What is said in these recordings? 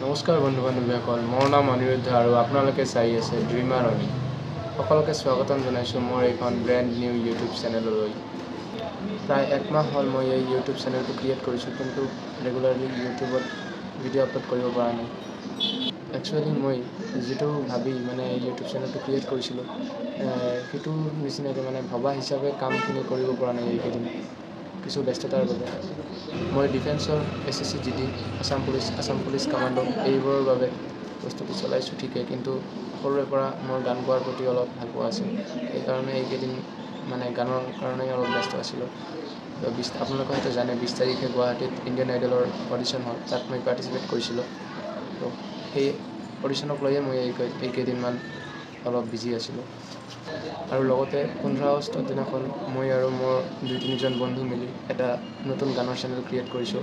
নমস্কাৰ বন্ধু বান্ধৱীসকল, মোৰ নাম অনিৰুদ্ধ আৰু আপোনালোকে চাই আছে ড্ৰিমাৰ অনি। সকলোকে স্বাগতম জনাইছোঁ মোৰ এইখন ব্ৰেণ্ড নিউ ইউটিউব চেনেললৈ। প্ৰায় একমাহ হ'ল মই এই ইউটিউব চেনেলটো ক্ৰিয়েট কৰিছোঁ, কিন্তু ৰেগুলাৰলি ইউটিউবত ভিডিঅ' আপলোড কৰিব পৰা নাই। একচুৱেলি মই যিটো ভাবি ইউটিউব চেনেলটো ক্ৰিয়েট কৰিছিলোঁ, সেইটো নিচিনাকৈ ভবা হিচাপে কামখিনি কৰিব পৰা নাই এইকেইদিন কিছু ব্যস্ততাৰ বাবে। মই ডিফেন্সৰ SSC GD, Assam police commando এইবোৰৰ বাবে প্ৰস্তুতি চলাইছোঁ ঠিকেই, কিন্তু সৰুৰে পৰা মোৰ গান গোৱাৰ প্ৰতি অলপ ভাল পোৱা আছিল। সেইকাৰণে এইকেইদিন গানৰ কাৰণেই অলপ ব্যস্ত আছিলোঁ। তো আপোনালোকে হয়তো জানে 20 তাৰিখে গুৱাহাটীত ইণ্ডিয়ান আইডলৰ অডিশ্যন হ'ল, তাত মই পাৰ্টিচিপেট কৰিছিলোঁ। তো সেই অডিশ্যনক লৈয়ে মই এইকেইদিনমান অলপ বিজি আছিলোঁ। আৰু লগতে 15 আগষ্টৰ দিনাখন মই আৰু মোৰ 2-3জন বন্ধু মিলি এটা নতুন গানৰ চেনেল ক্ৰিয়েট কৰিছোঁ,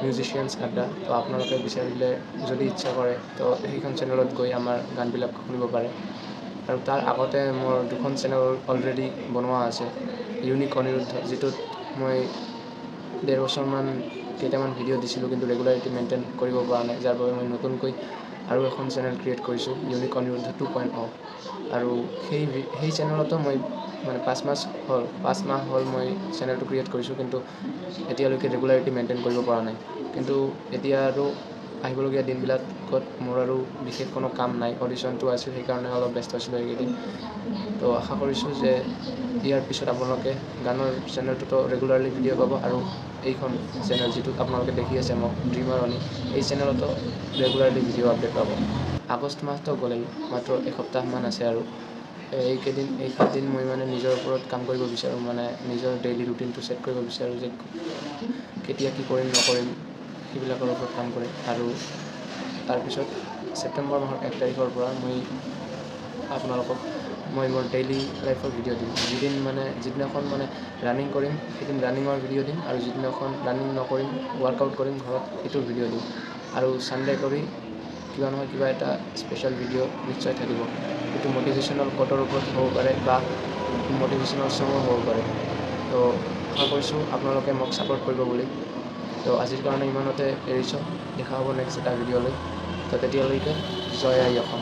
মিউজিচিয়ানছ আড্ডা। তো আপোনালোকে বিচাৰিলে যদি ইচ্ছা কৰে তো সেইখন চেনেলত গৈ আমাৰ গানবিলাক শুনিব পাৰে। আৰু তাৰ আগতে মোৰ 2খন চেনেল অলৰেডি বনোৱা আছে, ইউনিক অনিৰুদ্ধ, যিটোত মই 1.5 বছৰমান কেইটামান ভিডিঅ' দিছিলোঁ, কিন্তু ৰেগুলাৰিটি মেইনটেইন কৰিব পৰা নাই, যাৰ বাবে মই নতুনকৈ আৰু এখন চেনেল ক্ৰিয়েট কৰিছোঁ, ইউনিক অনিৰুদ্ধ 2.0। আৰু সেই চেনেলতো মই 5 মাহ হ'ল মই চেনেলটো ক্ৰিয়েট কৰিছোঁ, কিন্তু এতিয়ালৈকে ৰেগুলাৰিটি মেইনটেইন কৰিব পৰা নাই। কিন্তু এতিয়া আৰু আহিবলগীয়া দিনবিলাকত মোৰ আৰু বিশেষ কোনো কাম নাই, অডিশ্যনটো আছিল, সেইকাৰণে অলপ ব্যস্ত আছিলোঁ এইকেইদিন। তো আশা কৰিছোঁ যে ইয়াৰ পিছত আপোনালোকে গানৰ চেনেলটোতো ৰেগুলাৰলি ভিডিঅ' পাব, আৰু এইখন চেনেল যিটোত আপোনালোকে দেখি আছে মোক, ড্ৰিমাৰ অনি, এই চেনেলতো ৰেগুলাৰলি ভিডিঅ' আপডেট পাব। আগষ্ট মাহটো গ'লেই, মাত্ৰ এসপ্তাহমান আছে আৰু এইকেইদিন মই নিজৰ ওপৰত কাম কৰিব বিচাৰোঁ, নিজৰ ডেইলি ৰুটিনটো ছেট কৰিব বিচাৰোঁ যে কেতিয়া কি কৰিম নকৰিম সেইবিলাকৰ ওপৰত কাম কৰিম। আৰু তাৰপিছত ছেপ্টেম্বৰ মাহৰ 1 তাৰিখৰ পৰা আপোনালোকক মই মোৰ ডেইলি লাইফৰ ভিডিঅ' দিম। যিদিনাখন ৰানিং কৰিম সেইদিন ৰানিঙৰ ভিডিঅ' দিম, আৰু যিদিনাখন ৰানিং নকৰিম, ৱৰ্কআউট কৰিম ঘৰত, সেইটোৰ ভিডিঅ' দিম। আৰু ছানডে কৰি কিবা নহয় কিবা এটা স্পেচিয়েল ভিডিঅ' নিশ্চয় থাকিব। সেইটো মটিভেশ্যনেল কোটৰ ওপৰত হ'ব পাৰে বা মটিভেশ্যনেল ছঙো হ'ব পাৰে। তো আশা কৰিছোঁ আপোনালোকে মোক ছাপোৰ্ট কৰিব বুলি। তো আজিৰ কাৰণে ইমানতে এৰিছোঁ, দেখা হ'ব নেক্সট এটা ভিডিঅ'লৈ। তো তেতিয়ালৈকে জয় আই অসম।